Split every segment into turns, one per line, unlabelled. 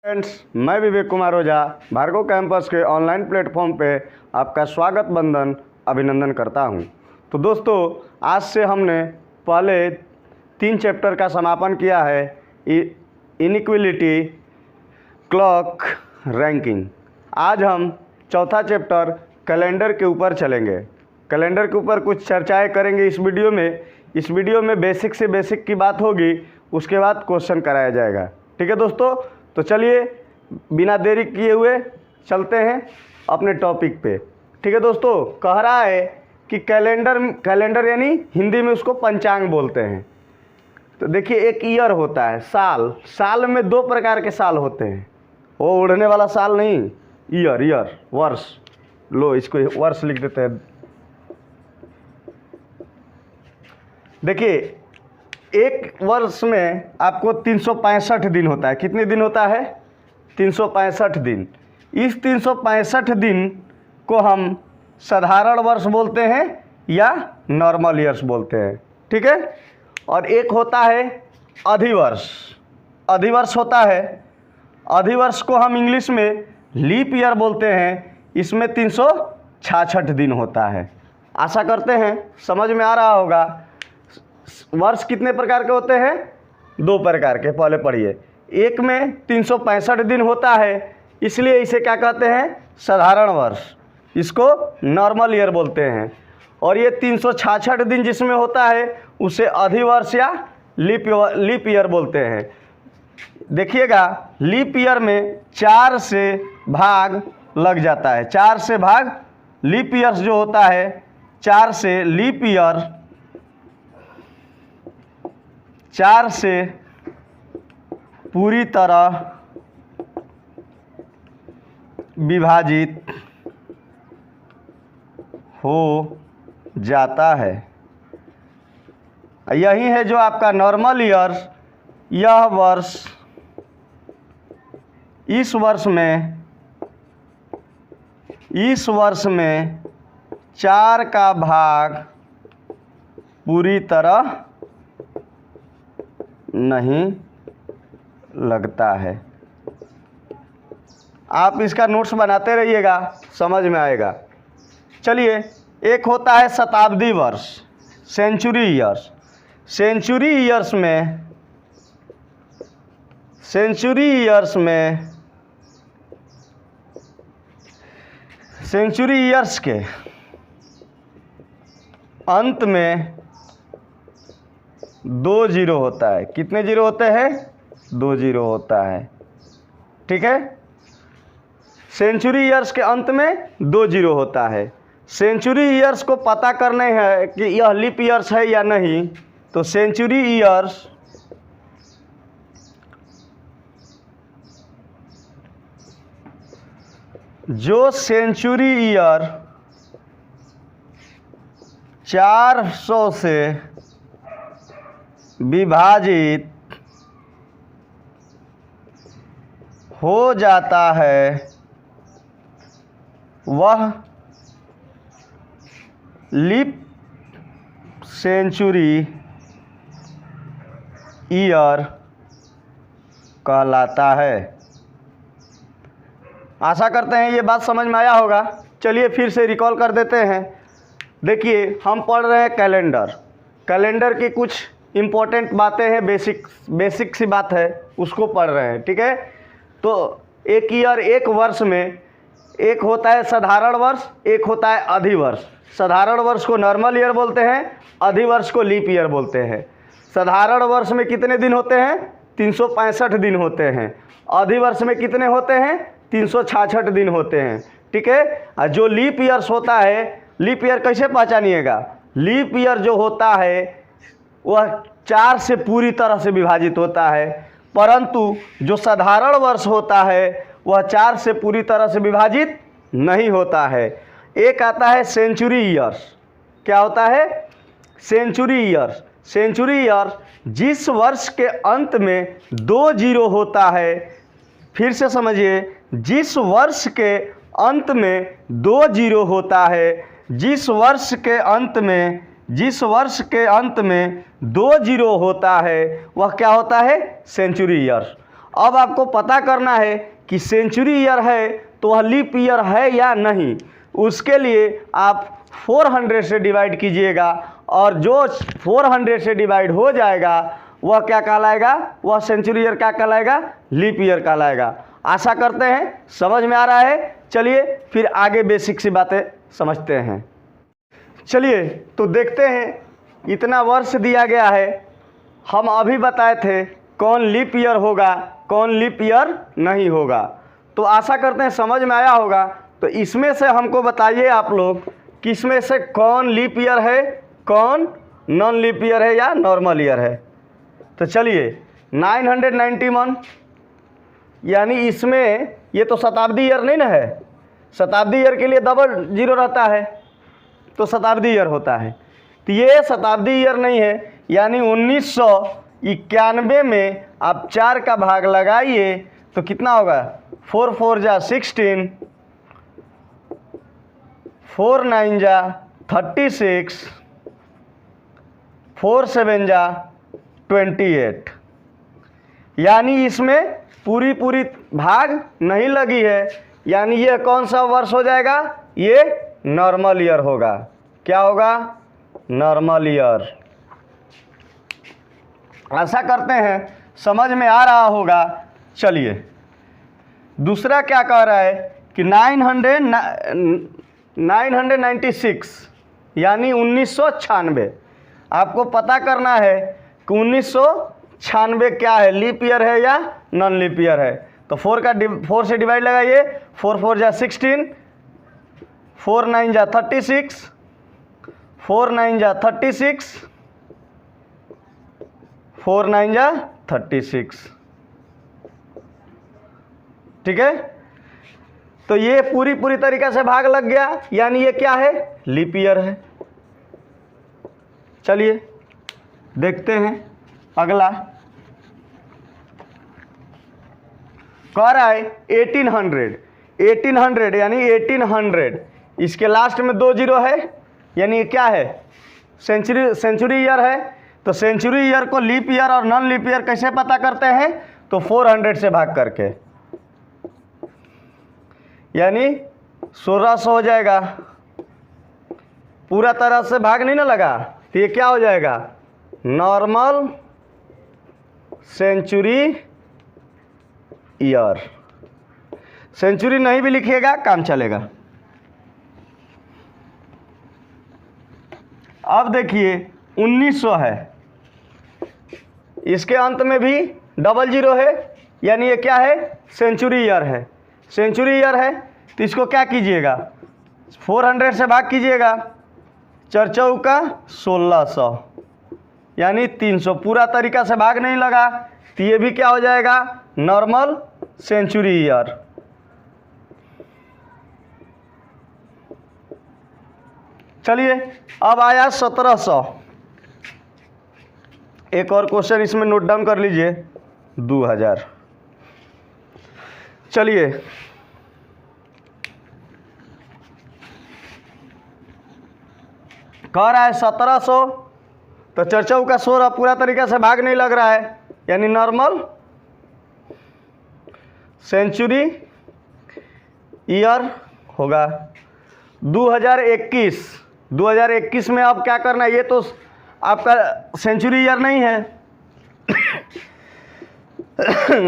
Friends, मैं Vivek Kumar Ojha Bhargava campus के online platform पे आपका स्वागत बंदन अभिनंदन करता हूं। तो दोस्तों, आज से हमने पहले 3 चैप्टर का समापन किया है। Inequality, clock, ranking. आज हम चौथा चैप्टर कैलेंडर के ऊपर चलेंगे। कैलेंडर के ऊपर कुछ चर्चाएं करेंगे इस वीडियो में। इस वीडियो में बेसिक से बेसिक की बात होगी, उसके बाद क्वेश्चन कराया जाएगा। ठीक है दोस्तों, तो चलिए बिना देरी किए हुए चलते हैं अपने टॉपिक पे। ठीक है दोस्तों, कह रहा है कि कैलेंडर यानी हिंदी में उसको पंचांग बोलते हैं। तो देखिए, एक ईयर होता है, साल में 2 प्रकार के साल होते हैं। वो उड़ने वाला साल नहीं, ईयर वर्ष। लो, इसको वर्ष लिख देते हैं। देखिए, एक वर्ष में आपको 365 दिन होता है। कितने दिन होता है? 365 दिन। इस 365 दिन को हम साधारण वर्ष बोलते हैं या नॉर्मल ईयर्स बोलते हैं। ठीक है। और एक होता है अधिवर्ष। अधिवर्ष होता है, अधिवर्ष को हम इंग्लिश में लीप ईयर बोलते हैं। इसमें 366 दिन होता है। आशा करते हैं समझ में आ रहा होगा। वर्ष कितने प्रकार के होते हैं? 2 प्रकार के। पहले पढ़िए। एक में 365 दिन होता है, इसलिए इसे क्या कहते हैं? साधारण वर्ष। इसको नॉर्मल ईयर बोलते हैं। और ये 366 दिन जिसमें होता है उसे अधिवर्ष या लीप ईयर बोलते हैं। देखिएगा, लीप ईयर में 4 से भाग लग जाता है। 4 से भाग लीप ईयर्स जो होता है, 4 से लीप ईयर 4 से पूरी तरह विभाजित हो जाता है। यही है जो आपका नॉर्मल ईयर। यह वर्ष, इस वर्ष में 4 का भाग पूरी तरह नहीं लगता है। आप इसका नोट्स बनाते रहिएगा, समझ में आएगा। चलिए, एक होता है शताब्दी वर्ष, सेंचुरी ईयर्स। सेंचुरी ईयर्स के अंत में 2 जीरो होता है। कितने जीरो होते हैं? 2 जीरो होता है। ठीक है। सेंचुरी ईयर्स के अंत में 2 जीरो होता है। सेंचुरी ईयर्स को पता करना है कि यह लीप ईयर्स है या नहीं। तो सेंचुरी ईयर्स जो सेंचुरी ईयर 400 से विभाजित हो जाता है, वह लीप सेंचुरी ईयर कहलाता है। आशा करते हैं ये बात समझ में आया होगा। चलिए फिर से रिकॉल कर देते हैं। देखिए, हम पढ़ रहे हैं कैलेंडर की कुछ इम्पोर्टेंट बातें हैं, बेसिक सी बात है, उसको पढ़ रहे हैं। ठीक है। तो एक ईयर, एक वर्ष में एक होता है साधारण वर्ष, एक होता है अधिवर्ष। साधारण वर्ष को नॉर्मल ईयर बोलते हैं, अधिवर्ष को लीप ईयर बोलते हैं। साधारण वर्ष में कितने दिन होते हैं? 365 दिन होते हैं। अधिवर्ष में कितने होते हैं? 366 दिन होते हैं। ठीक है। और जो लीप ईयर्स होता है, लीप ईयर कैसे पहचानिएगा? लीप ईयर जो होता है वह 4 से पूरी तरह से विभाजित होता है, परंतु जो साधारण वर्ष होता है वह 4 से पूरी तरह से विभाजित नहीं होता है। एक आता है सेंचुरी ईयर्स। क्या होता है? Century years. सेंचुरी ईयर जिस वर्ष के अंत में 2 जीरो होता है। फिर से समझिए, जिस वर्ष के अंत में 2 जीरो होता है, जिस वर्ष के अंत में 2 जीरो होता है, वह क्या होता है? Century years. अब आपको पता करना है कि सेंचुरी ईयर है तो वह लीप ईयर है या नहीं। उसके लिए आप 400 से डिवाइड कीजिएगा और जो 400 से डिवाइड हो जाएगा वह क्या कहलाएगा, वह सेंचुरी ईयर क्या कहलाएगा, लीप ईयर कहलाएगा। आशा करते हैं समझ में आ रहा है। चलिए फिर आगे बेसिक सी बातें समझते हैं। चलिए तो देखते हैं, इतना वर्ष दिया गया है, हम अभी बताए थे कौन लीप ईयर होगा कौन लीप ईयर नहीं होगा। तो आशा करते हैं समझ में आया होगा। तो इसमें से हमको बताइए आप लोग कि इसमें से कौन लीप ईयर है, कौन नॉन लीप ईयर है या नॉर्मल ईयर है। तो चलिए 991 यानी इसमें ये तो शताब्दी ईयर नहीं ना है, शताब्दी ईयर के लिए डबल जीरो रहता है तो शताब्दी ईयर होता है। तो ये शताब्दी ईयर नहीं है, यानी 1991 में आप 4 का भाग लगाइए तो कितना होगा, 4 4 जा 16, 4 9 जा 36, 4 7 जा 28। यानी इसमें पूरी भाग नहीं लगी है, यानी ये कौन सा वर्ष हो जाएगा, ये नॉर्मल ईयर होगा। क्या होगा, नॉर्मल ईयर। आशा करते हैं समझ में आ रहा होगा। चलिए दूसरा क्या कह रहा है कि 996 यानी 1996। आपको पता करना है कि 1996 क्या है, लीप ईयर है या नॉन लीप ईयर है। तो 4 से डिवाइड लगाइए, 4 4 जा 16, 4 9 जा 36, 4 9 जा 36, 4 9 जा 36। ठीक है, तो ये पूरी तरीके से भाग लग गया, यानी ये क्या है, लीप ईयर है। चलिए देखते हैं अगला। कह रहा है 1800 यानी 1800, इसके लास्ट में 2 जीरो है, यानी ये क्या है, सेंचुरी ईयर है। तो सेंचुरी ईयर को लीप ईयर और नॉन लीप ईयर कैसे पता करते हैं, तो 400 से भाग करके, यानी 1600 हो जाएगा। पूरा तरह से भाग नहीं ना लगा, तो ये क्या हो जाएगा, नॉर्मल सेंचुरी ईयर। सेंचुरी नहीं भी लिखिएगा काम चलेगा। अब देखिए 1900 है, इसके अंत में भी डबल जीरो है, यानी ये क्या है, सेंचुरी ईयर है। सेंचुरी ईयर है तो इसको क्या कीजिएगा, 400 से भाग कीजिएगा, 4 चौका 1600 यानी 300। पूरा तरीका से भाग नहीं लगा तो ये भी क्या हो जाएगा, नॉर्मल सेंचुरी ईयर। चलिए अब आया 1700। एक और क्वेश्चन इसमें नोट डाउन कर लीजिए, 2000। चलिए कह रहा है 1700, तो 4 चौका 16, पूरा तरीका से भाग नहीं लग रहा है, यानी नॉर्मल सेंचुरी ईयर होगा। 2021 में अब क्या करना है, ये तो आपका सेंचुरी ईयर नहीं है।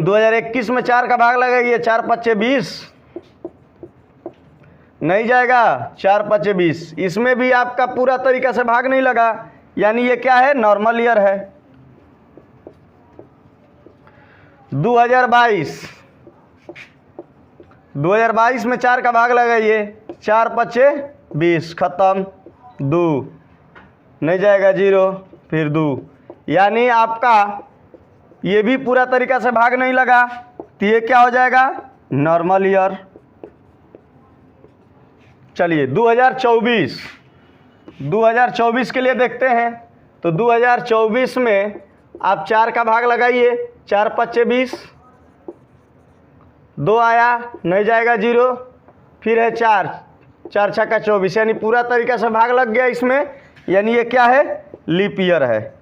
2021 में 4 का भाग लगाइए, 4 5 20 नहीं जाएगा, 4 5 20। इसमें भी आपका पूरा तरीका से भाग नहीं लगा, यानी ये क्या है, नॉर्मल ईयर है। 2022 में 4 का भाग लगाइए, 4 5 20 खत्म, 2 नहीं जाएगा, 0 फिर 2, यानी आपका ये भी पूरा तरीका से भाग नहीं लगा, तो ये क्या हो जाएगा, नॉर्मल ईयर। चलिए 2024 के लिए देखते हैं। तो 2024 में आप 4 का भाग लगाइए, 4 5 20, 2 आया नहीं जाएगा, 0 फिर है 4 4 छक्का 24, यानी पूरा तरीका से भाग लग गया इसमें, यानी ये क्या है, लीप ईयर है।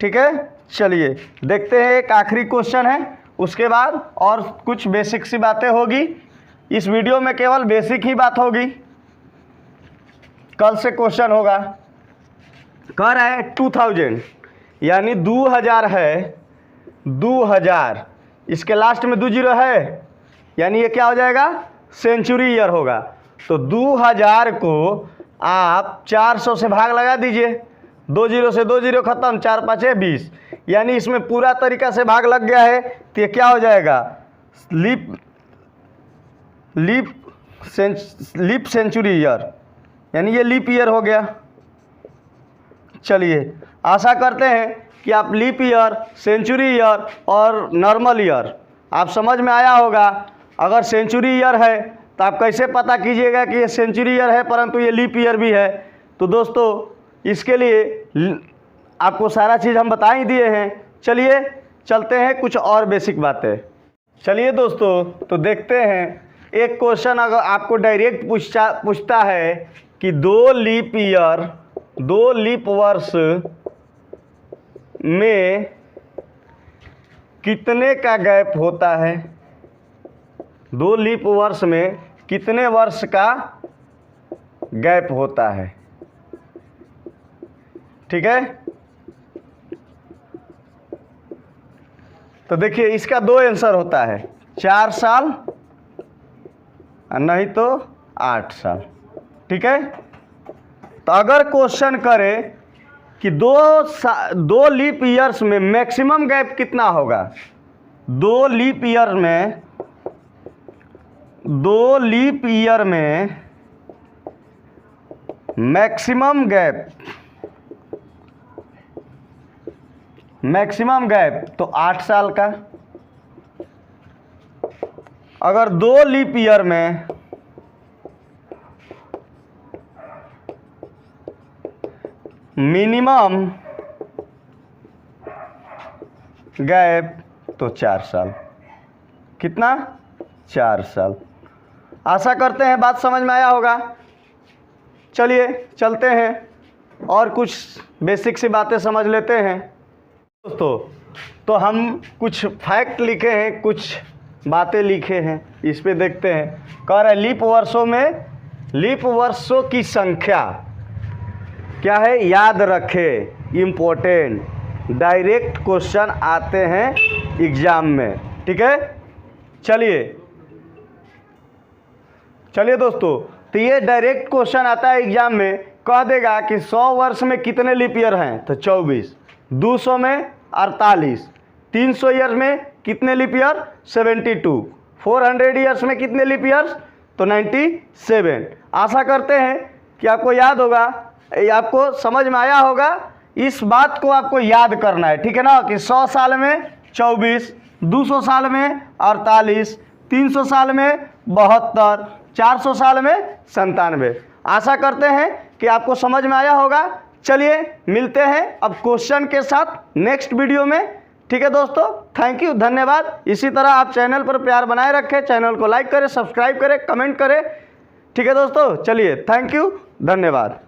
ठीक है, चलिए देखते हैं, एक आखिरी क्वेश्चन है उसके बाद और कुछ बेसिक सी बातें होगी। इस वीडियो में केवल बेसिक ही बात होगी, कल से क्वेश्चन होगा। कह रहा है 2000 यानी 2000 है, 2000 इसके लास्ट में 20 है, यानी ये क्या हो जाएगा, सेंचुरी ईयर होगा। तो 2000 को आप 400 से भाग लगा दीजिए, 20 से 20 खत्म, 4 5 20, यानी इसमें पूरा तरीका से भाग लग गया है। तो ये क्या हो जाएगा, लीप सेंचुरी ईयर, यानी ये लीप ईयर हो गया। चलिए आशा करते हैं कि आप लीप ईयर, सेंचुरी ईयर और नॉर्मल ईयर आप समझ में आया होगा। अगर सेंचुरी ईयर है तो आप कैसे पता कीजिएगा कि ये सेंचुरी ईयर है परंतु ये लीप ईयर भी है। तो दोस्तों इसके लिए आपको सारा चीज़ हम बता ही दिए हैं। चलिए चलते हैं कुछ और बेसिक बातें। चलिए दोस्तों तो देखते हैं, एक क्वेश्चन अगर आपको डायरेक्ट पूछता है कि 2 लीप ईयर, 2 लीप वर्ष में कितने का गैप होता है, 2 लीप वर्ष में कितने वर्ष का गैप होता है। ठीक है, तो देखिए इसका 2 आंसर होता है, 4 साल नहीं तो 8 साल। ठीक है, तो अगर क्वेश्चन करे कि 2 लीप ईयर्स में मैक्सिमम गैप कितना होगा, 2 लीप ईयर में, 2 लीप ईयर में मैक्सिमम गैप तो 8 साल का। अगर 2 लीप ईयर में मिनिमम गैप तो 4 साल। कितना, 4 साल। आशा करते हैं बात समझ में आया होगा। चलिए चलते हैं और कुछ बेसिक सी बातें समझ लेते हैं। दोस्तों तो हम कुछ फैक्ट लिखे हैं, कुछ बातें लिखे हैं, इस पे देखते हैं। कह रहा है लीप वर्षों में, लीप वर्षों की संख्या क्या है, याद रखें, इम्पोर्टेंट डायरेक्ट क्वेश्चन आते हैं एग्जाम में। ठीक है, चलिए दोस्तों, तो ये डायरेक्ट क्वेश्चन आता है एग्जाम में। कह देगा कि 100 वर्ष में कितने लीप ईयर हैं, तो 24, 200 में 48, 300 ईयर में कितने लीप ईयर, 72, 400 ईयर्स में कितने लीप ईयर्स, तो 97। आशा करते हैं कि आपको याद होगा, आपको समझ में आया होगा। इस बात को आपको याद करना है, ठीक है ना, कि 100 साल में 24, 200 साल में 48, 300 साल में 72, 400 साल में 97। आशा करते हैं कि आपको समझ में आया होगा। चलिए मिलते हैं अब क्वेश्चन के साथ नेक्स्ट वीडियो में। ठीक है दोस्तों, थैंक यू, धन्यवाद। इसी तरह आप चैनल पर प्यार बनाए रखें, चैनल को लाइक करें, सब्सक्राइब करें, कमेंट करें। ठीक है दोस्तों, चलिए थैंक यू, धन्यवाद।